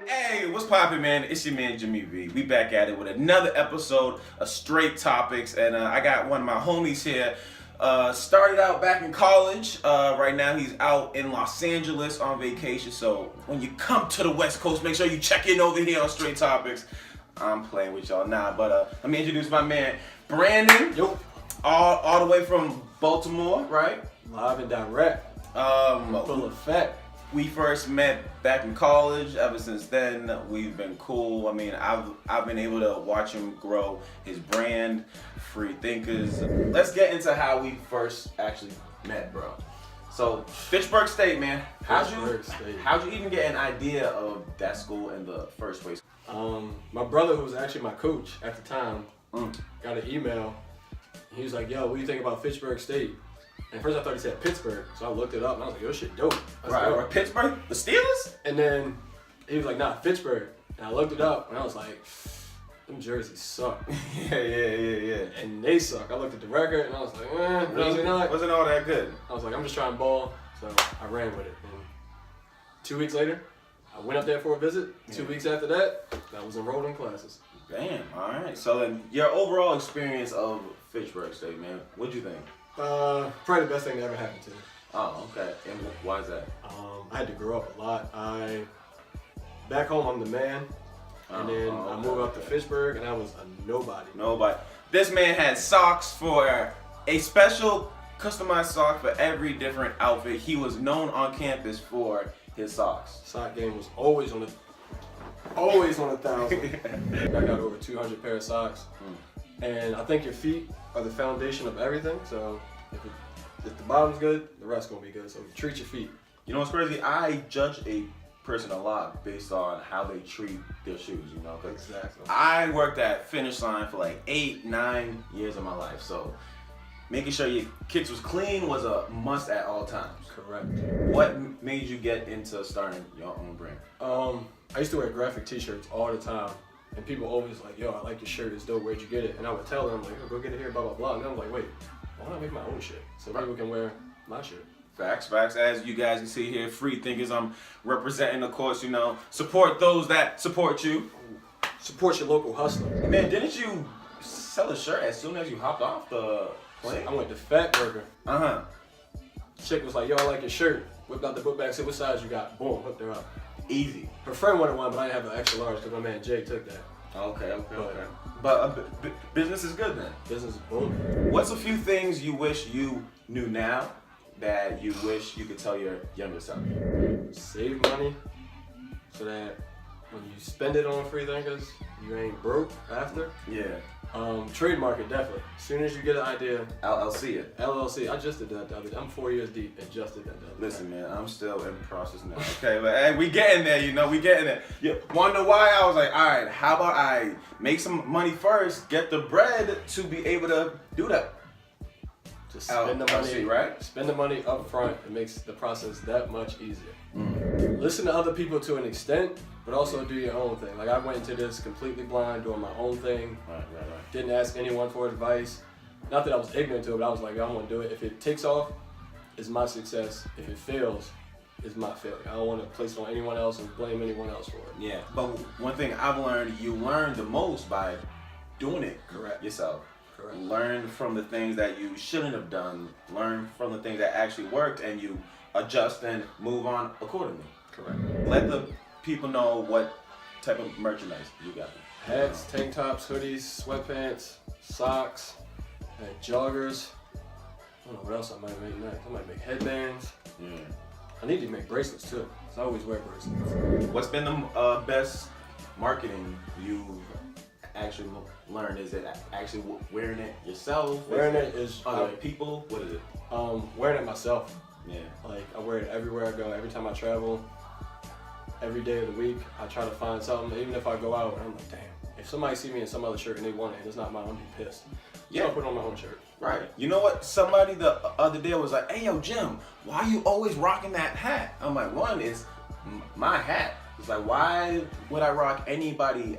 Hey, what's poppin', man? It's your man Jimmy V. We back at it with another episode of Straight Topics, and I got one of my homies here. Started out back in college. Right now he's out in Los Angeles on vacation. So when you come to the West Coast, make sure you check in over here on Straight Topics. I'm playing with y'all now, but let me introduce my man Brandon. Yo. All the way from Baltimore, right? Live and direct. Full effect. We first met back in college. Ever since then, we've been cool. I mean, I've been able to watch him grow his brand, Free Thinkers. Let's get into how we first actually met, bro. So, Fitchburg State, man. How'd you even get an idea of that school in the first place? My brother, who was actually my coach at the time, got an email. He was like, "Yo, what do you think about Fitchburg State?" And first I thought he said Pittsburgh, so I looked it up and I was like, "Yo, shit dope." Right, Pittsburgh? The Steelers? And then he was like, "Nah, Fitchburg." And I looked it up and I was like, "Them jerseys suck." Yeah. And they suck. I looked at the record and I was like, Really? Wasn't all that good. I was like, I'm just trying to ball, so I ran with it. And 2 weeks later, I went up there for a visit. 2 weeks after that, I was enrolled in classes. Damn, all right. So then, your overall experience of Fitchburg State, man, what'd you think? Probably the best thing that ever happened to me. Oh, okay. And why is that? I had to grow up a lot. Back home, I'm the man. And then I moved up to Fitchburg, and I was a nobody. Nobody. This man had socks for a special customized sock for every different outfit. He was known on campus for his socks. Sock game was always on 1,000. I got over 200 pair of socks. And I think your feet are the foundation of everything. So if the bottom's good, the rest's gonna be good. So treat your feet. You know what's crazy? I judge a person a lot based on how they treat their shoes, you know? 'Cause exactly. I worked at Finish Line for like 8-9 years of my life. So making sure your kicks was clean was a must at all times. Correct. What made you get into starting your own brand? I used to wear graphic t-shirts all the time. And people always like, "Yo, I like your shirt, it's dope, where'd you get it?" And I would tell them, like, "Oh, go get it here, blah, blah, blah." And then I'm like, wait, why don't I make my own shit? So people can wear my shirt. Facts. As you guys can see here, Free Thinkers, I'm representing, of course, you know, support those that support you. Support your local hustler. Man, didn't you sell a shirt as soon as you hopped off the plane? I went to Fat Burger. Uh-huh. Chick was like, "Yo, I like your shirt." Whipped out the book bag, said, "What size you got?" Boom, hooked her up. Easy. Her friend wanted one, but I didn't have an extra large because my man Jay took that. Okay. But business is good then. Business is booming. What's a few things you wish you knew now that you wish you could tell your younger self? Save money so that when you spend it on Free Thinkers, you ain't broke after. Yeah. Trademark it, definitely. As soon as you get an idea. LLC it. LLC. I just did that the other day. I'm 4 years deep and just did that the other day. Listen, man, I'm still in process now. Okay, but hey, we getting there, you know, we getting there. You wonder why? I was like, all right, how about I make some money first, get the bread to be able to do that. Just spend the money, LLC, right? Spend the money up front. It makes the process that much easier. Listen to other people to an extent, but also do your own thing. Like I went into this completely blind, doing my own thing. Right. Didn't ask anyone for advice. Not that I was ignorant to it, but I was like, I want to do it. If it takes off, it's my success. If it fails, it's my failure. I don't want to place it on anyone else and blame anyone else for it. Yeah, but one thing I've learned, you learn the most by doing it yourself. Correct. Learn from the things that you shouldn't have done. Learn from the things that actually worked, and you adjust and move on accordingly. Correct. Let the people know what type of merchandise you got. Hats, tank tops, hoodies, sweatpants, socks, joggers. I don't know what else I might make next. I might make headbands. Yeah. I need to make bracelets too, because I always wear bracelets. What's been the best marketing you've actually learned? Is it actually wearing it yourself? Wearing it is other people? What is it? Wearing it myself. Yeah. Like I wear it everywhere I go. Every time I travel, every day of the week, I try to find something. Even if I go out, I'm like, damn. If somebody see me in some other shirt and they want it, and it's not mine, I'm be pissed. Yeah. So I put on my own shirt. Right. You know what? Somebody the other day was like, "Hey, yo, Jim, why are you always rocking that hat?" I'm like, one, it's my hat. It's like, why would I rock anybody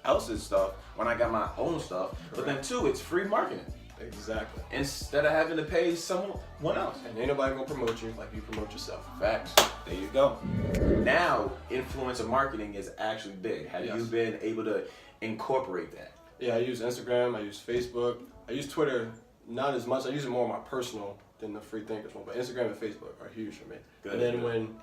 else's stuff when I got my own stuff? Correct. But then two, it's free marketing. Exactly. instead of having to pay someone else. And ain't nobody gonna promote you like you promote yourself. Facts. There you go. Now, influencer marketing is actually big. Have you been able to incorporate that? Yeah, I use Instagram, I use Facebook, I use Twitter not as much. I use it more on my personal than the Free Thinkers one, but Instagram and Facebook are huge for me. Good, and then good. when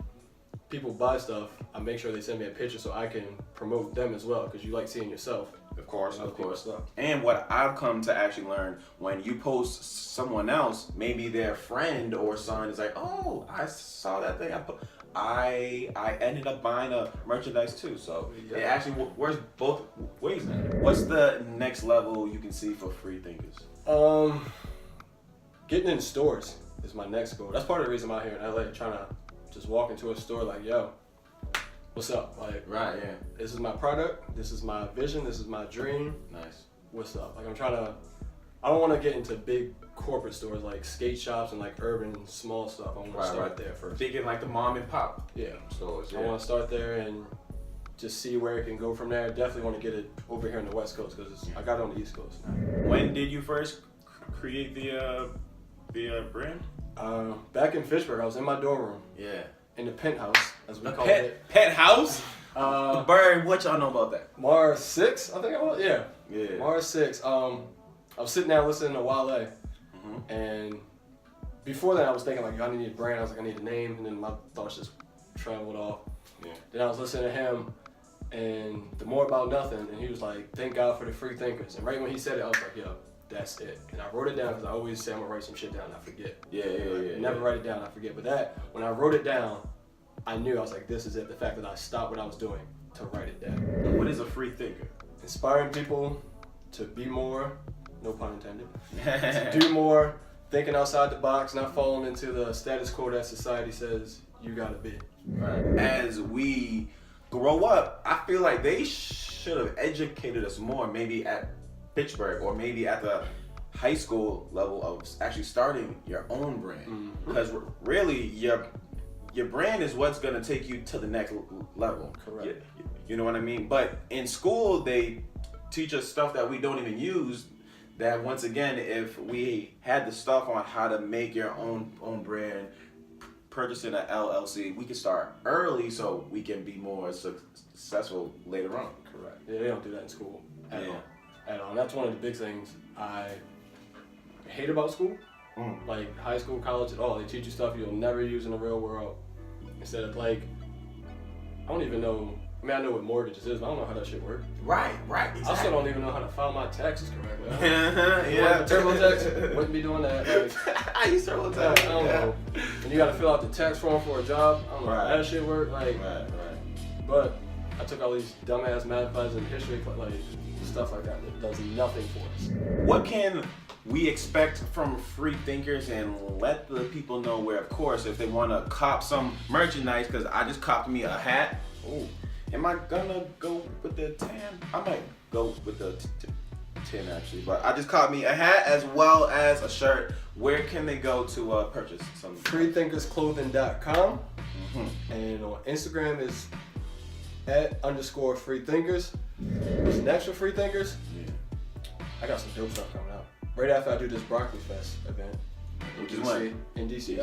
people buy stuff, I make sure they send me a picture so I can promote them as well, because you like seeing yourself. Of course, and other of course. people's stuff. And what I've come to actually learn, when you post someone else, maybe their friend or son is like, oh, I saw that thing. I ended up buying a merchandise too. So it actually works both ways now. What's the next level you can see for Free Thinkers? Getting in stores is my next goal. That's part of the reason I'm out here in LA, trying to just walk into a store like, yo, what's up? Like, Right, yeah. this is my product, this is my vision, this is my dream. Nice. What's up? Like, I don't want to get into big corporate stores like skate shops and like urban small stuff. I want to start there first. Thinking like the mom and pop Yeah. stores. I want to start there and just see where it can go from there. Definitely want to get it over here on the West Coast because I got it on the East Coast now. When did you first create the brand? Back in Fitchburg, I was in my dorm room Yeah. in the penthouse, as we call Pet it. house? The bird, what y'all know about that? Mars 6, I think it was. Yeah. Yeah. Mars 6. I was sitting down listening to Wale, and before that I was thinking like, yo, I need a brand. I was like, I need a name, and then my thoughts just traveled off. Yeah. Then I was listening to him, and the More About Nothing, and he was like, thank God for the Free Thinkers. And right when he said it, I was like, yo, that's it. And I wrote it down because I always say I'm gonna write some shit down and I forget. Yeah. Never write it down, I forget. But that, when I wrote it down, I knew, I was like, this is it. The fact that I stopped what I was doing to write it down. What is a free thinker? Inspiring people to be more, no pun intended, to do more, thinking outside the box, not falling into the status quo that society says you gotta be. Right. As we grow up, I feel like they should have educated us more, maybe at Pittsburgh or maybe at the high school level of actually starting your own brand. Because really, your brand is what's gonna take you to the next level. Correct. You know what I mean? But in school, they teach us stuff that we don't even use. That once again, if we had the stuff on how to make your own brand, purchasing an LLC, we can start early so we can be more successful later on. Correct. Yeah, they don't do that in school at all. At all. And that's one of the big things I hate about school. Like high school, college, at all. They teach you stuff you'll never use in the real world. Instead of like, I don't even know. I mean, I know what mortgages is, but I don't know how that shit works. Right, exactly. I still don't even know how to file my taxes correctly. Yeah. TurboTax, wouldn't be doing that. Like, I use TurboTax. I don't know. And you got to fill out the tax form for a job. I don't know how that shit work. Like, Right. but I took all these dumbass math classes and history, like stuff like that does nothing for us. What can we expect from Free Thinkers, and let the people know where, of course, if they want to cop some merchandise, because I just copped me a hat. Ooh. Am I gonna go with the tan? I might go with the tan actually, but I just caught me a hat as well as a shirt. Where can they go to purchase some? freethinkersclothing.com and on Instagram is @_freethinkers. What's next for Free Thinkers? Yeah. I got some dope stuff coming out. Right after I do this Broccoli Fest event. Which is when? In DC.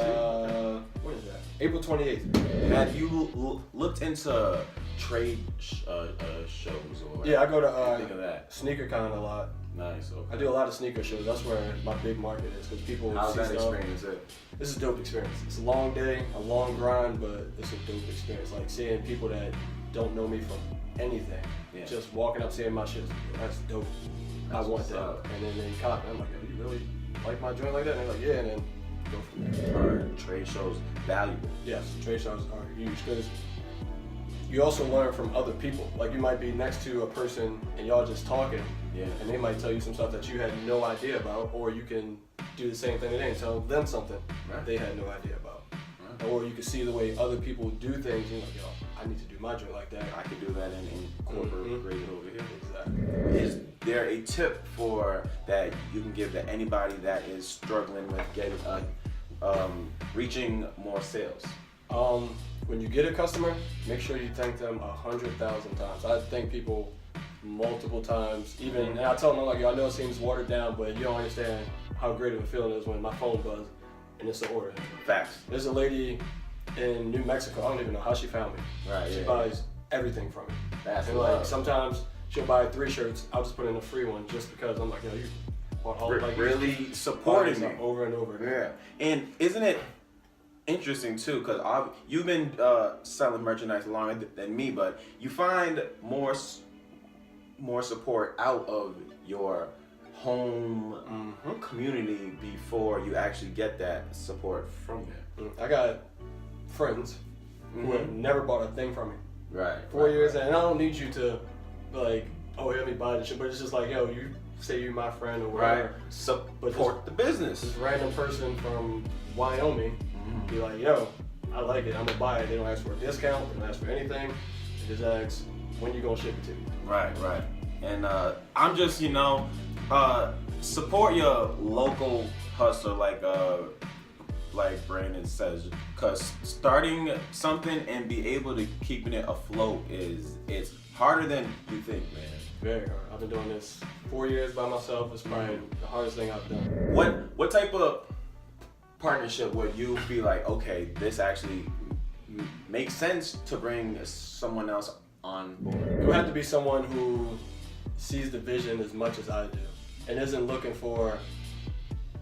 What is that? April 28th. Have you looked into trade shows or? Yeah, I go think of to that. SneakerCon a lot. Nice. Okay. I do a lot of sneaker shows. That's where my big market is, because people How's see that stuff. experience? This is a dope experience. It's a long day, a long grind, but it's a dope experience. Like seeing people that don't know me from anything, just walking up saying my shit, that's dope. I want that. And then they cop it. I'm like, yo, you really like my joint like that? And they're like, yeah, and then go from there. Are trade shows valuable? Yes, trade shows are huge because you also learn from other people. Like you might be next to a person and y'all just talking, and they might tell you some stuff that you had no idea about, or you can do the same thing today and tell them something they had no idea about. Or you can see the way other people do things, and you're like, yo, I need to do my joint like that. I could do that in corporate grade over here. Exactly. Is there a tip for that you can give to anybody that is struggling with getting reaching more sales? When you get a customer, make sure you thank them 100,000 times. I thank people multiple times. Even and I told them, I'm like, yo, I know it seems watered down, but you don't understand how great of a feeling it is when my phone buzzes and it's an order. Facts. There's a lady in New Mexico. I don't even know how she found me. Right. She buys everything from me. That's and like sometimes she'll buy 3 shirts. I'll just put in a free one just because I'm like, yo, you bought all like really supporting me over and over. Yeah. And isn't it interesting too? Because you've been selling merchandise longer than me, but you find more support out of your home community before you actually get that support from there. I got friends who have never bought a thing from me. Right. 4 years, and I don't need you to be like, oh, let me buy this shit, but it's just like, yo, you say you're my friend or whatever. Right. Support the business. This random person from Wyoming be like, yo, I like it, I'm gonna buy it. They don't ask for a discount, they don't ask for anything. They just ask, when you gonna ship it to me? Right. And I'm just, support your local hustler, like Brandon says, because starting something and be able to keeping it afloat it's harder than you think, man. Very hard. I've been doing this 4 years by myself. It's probably the hardest thing I've done. What type of partnership would you be like, okay, this actually makes sense to bring someone else on board? It would have to be someone who sees the vision as much as I do and isn't looking for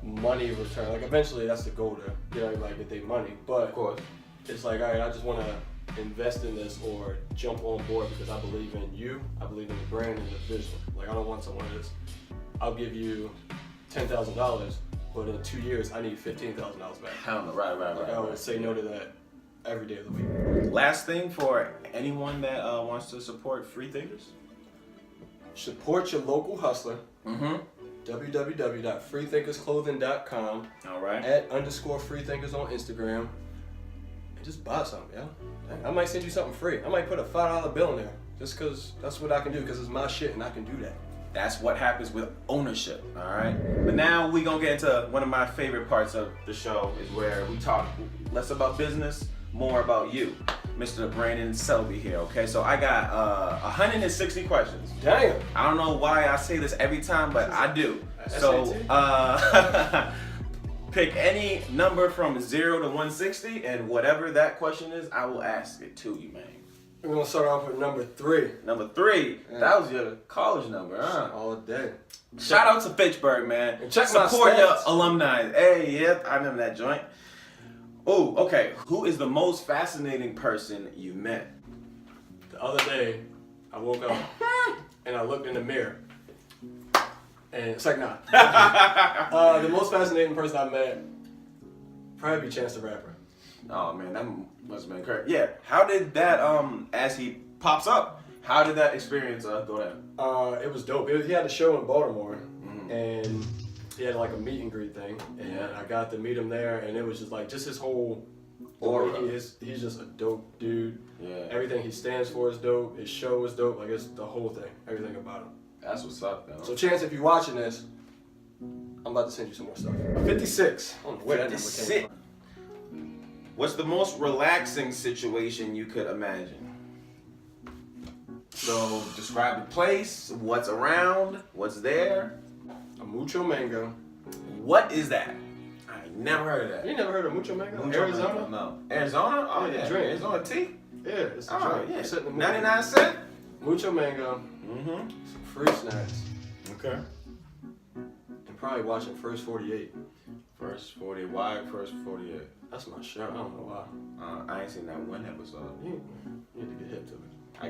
money return. Like eventually that's the goal to get their money. But of course, it's like, all right, I just want to invest in this or jump on board because I believe in you, I believe in the brand and the vision. Like I don't want someone that's, I'll give you $10,000, but in 2 years I need $15,000 back. Hell no, right. Like I would say no to that every day of the week. Last thing for anyone that wants to support Free Thinkers? Support your local hustler. www.freethinkersclothing.com. All right. @_freethinkers on Instagram. And just buy something, yo. I might send you something free. I might put a $5 bill in there just because that's what I can do because it's my shit and I can do that. That's what happens with ownership, all right? But now we're going to get into one of my favorite parts of the show is where we talk less about business, more about you. Mr. Brandon Selby here, okay? So I got 160 questions. Damn. I don't know why I say this every time, but I do. So pick any number from 0 to 160, and whatever that question is, I will ask it to you, man. We're going to start off with number 3. Number 3, that was your college number, huh? All day. Shout out to Fitchburg, man. And check Support my your stats. alumni. Hey, yep, I remember that joint. Oh, okay. Who is the most fascinating person you met? The other day, I woke up and I looked in the mirror. And it's like, nah. The most fascinating person I met, probably be Chance the Rapper. Oh, man, that must have been crazy. Yeah, how did that, as he pops up, how did that experience go down? It was dope. He had a show in Baltimore, and he had like a meet and greet thing, and I got to meet him there, and it was just like, just his whole aura. He's just a dope dude. Yeah. Everything he stands for is dope. His show is dope. Like, it's the whole thing. Everything about him. That's what's up, though. So, Chance, if you're watching this, I'm about to send you some more stuff. 56. I don't know where that number came from. What's the most relaxing situation you could imagine? So, describe the place, what's around, what's there. A mucho mango. What is that? I never heard of that. You never heard of mucho mango? Mucho Arizona? mango, no. Arizona? Oh, yeah. Drink. Arizona tea? Yeah, it's a Oh, drink. yeah. It's in the movie. 99 cents? Mucho mango. Mm-hmm. Some free snacks. Okay. And probably watching First 48. First 40. Why first 48? That's my show. I don't know why. I ain't seen that one episode. You need to get hip to it. I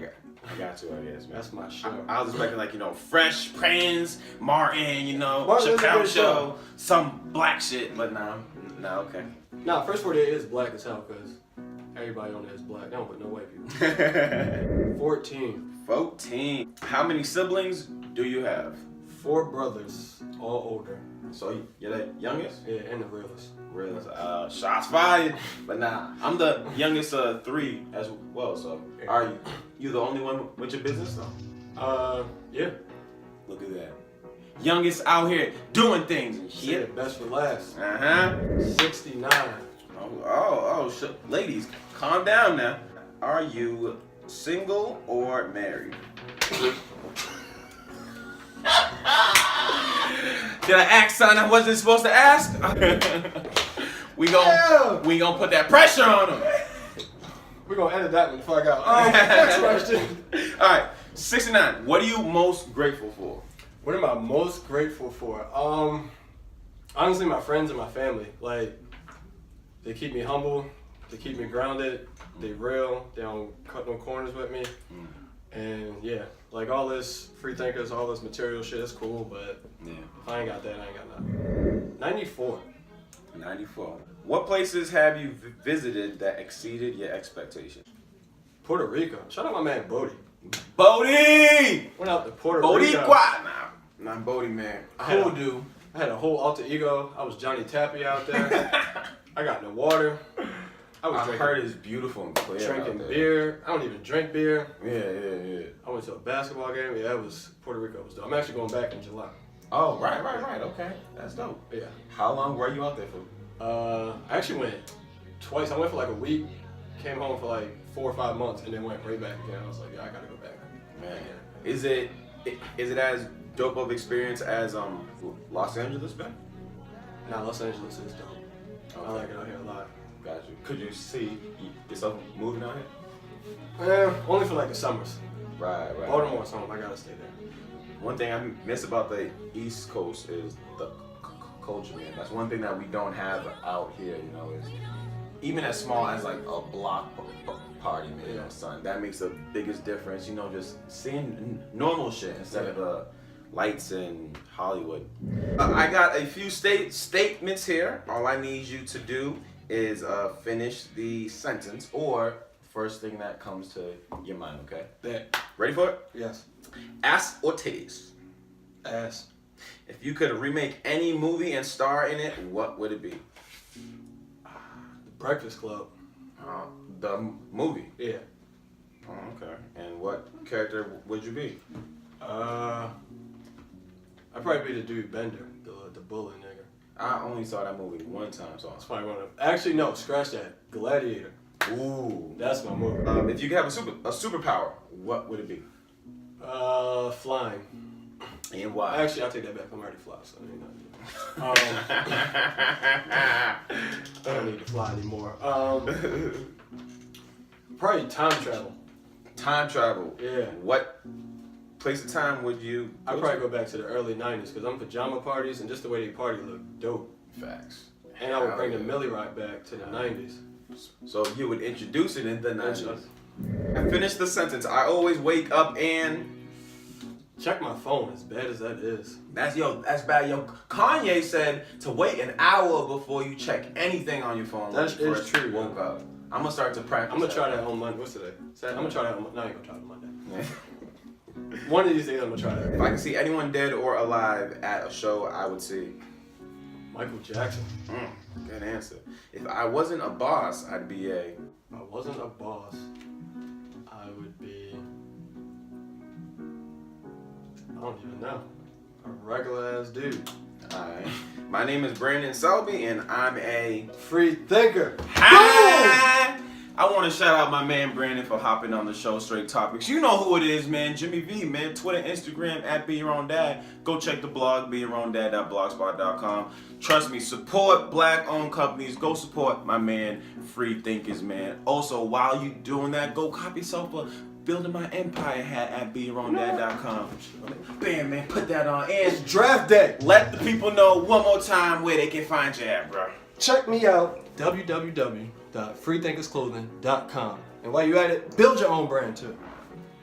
got to, I guess, man. That's my show. I was expecting Fresh Prince, Martin, Martin is a Chappelle good show, some black shit, but no, okay. Nah, First 48 is black as hell because everybody on there is black. They don't put no white people. 14. 14. How many siblings do you have? 4 brothers, all older. So you're the youngest? Yeah, and the realest. Realest. Shots fired. But nah, I'm the youngest of 3 as well. So are you the only one with your business though? Yeah. Look at that. Youngest out here doing things and Shit, shit. best for last. 69. Oh, shit. Ladies, calm down now. Are you single or married? Did I ask something I wasn't supposed to ask? we gonna put that pressure on him. We're gonna edit that one the fuck out. Next question. All right, 69. What are you most grateful for? What am I most grateful for? Honestly, my friends and my family. Like, they keep me humble, they keep me grounded, they real, they don't cut no corners with me. And yeah, like all this free thinkers, all this material shit is cool, but if I ain't got that, I ain't got nothing. 94. 94. What places have you visited that exceeded your expectations? Puerto Rico. Shout out my man Bodie. Bodie! Went out to Puerto Rico. Nah, not Bodie, man. Cool dude. I had a whole alter ego. I was Johnny Tappy out there. I got in the water. I heard it's beautiful and clear. Drinking beer. I don't even drink beer. Yeah. I went to a basketball game. Yeah, Puerto Rico was dope. I'm actually going back in July. Oh, right. Okay, that's dope. Yeah. How long were you out there for? I actually went twice. I went for like a week, came home for like 4 or 5 months, and then went right back again. I was like, yeah, I gotta go back. Man, is it as dope of experience as Los Angeles been? Nah, Los Angeles is dope. Okay. I like it out here a lot. Got you. Could you see yourself moving out here? Only for like the summers. Right. Baltimore's home. I gotta stay there. One thing I miss about the East Coast is the culture, man. That's one thing that we don't have out here, you know, is even as small as like a block party, man, you know, son. That makes the biggest difference, you know, just seeing normal shit instead of the lights in Hollywood. I got a few statements here. All I need you to do is finish the sentence or first thing that comes to your mind, okay? Yeah. Ready for it? Yes. Ass or titties? Ass. If you could remake any movie and star in it, what would it be? The Breakfast Club. The movie? Yeah. Oh, okay. And what character would you be? I'd probably be the dude Bender, the bully nigga. I only saw that movie one time, so That's probably one of them. Actually, no, scratch that. Gladiator. ooh. That's my movie. If you could have a superpower, what would it be? Flying. And why? Actually, I'll take that back. I'm already fly, so I don't need to fly anymore. Probably time travel. Time travel. Yeah. What place of time would you I'd probably go back to the early 90s because I'm pajama parties and just the way they party look dope. Facts. And I would bring the Millie Rock back to the 90s. So you would introduce it in the 90s. I finished the sentence. I always wake up and check my phone, as bad as that is. that's bad. Yo, Kanye said to wait an hour before you check anything on your phone. That is true. Woke up. I'm gonna start to practice. I'm gonna try that on Monday. What's today? Saturday? I'm gonna try that on Monday. No, I ain't gonna try it on Monday. Yeah. One of these days I'm gonna try that. If I could see anyone dead or alive at a show, I would see Michael Jackson. Good answer. If I wasn't a boss, I'd be a. If I wasn't a boss, I would be. I don't even know. A regular ass dude. Alright. My name is Brandon Selby, and I'm a free thinker. Hi! I want to shout out my man Brandon for hopping on the show, Straight Topics. You know who it is, man. Jimmy V, man. Twitter, Instagram, at Be Your Own Dad. Go check the blog, BeYourOwnDad.blogspot.com. Trust me, support black-owned companies. Go support my man, Free Thinkers, man. Also, while you doing that, go cop yourself a Building My Empire hat at BeYourOwnDad.com. Bam, man, put that on. It's And draft day. let the people know one more time where they can find you at, bro. Check me out. www.freethinkersclothing.com. And while you at it, build your own brand too.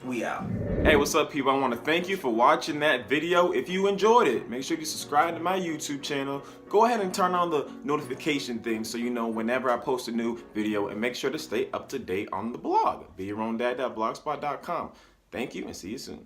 We out. Hey, what's up, people? I want to thank you for watching that video. If you enjoyed it, make sure you subscribe to my YouTube channel. Go ahead and turn on the notification thing so you know whenever I post a new video, and make sure to stay up to date on the blog, BeYourOwnDad.blogspot.com. Thank you and see you soon.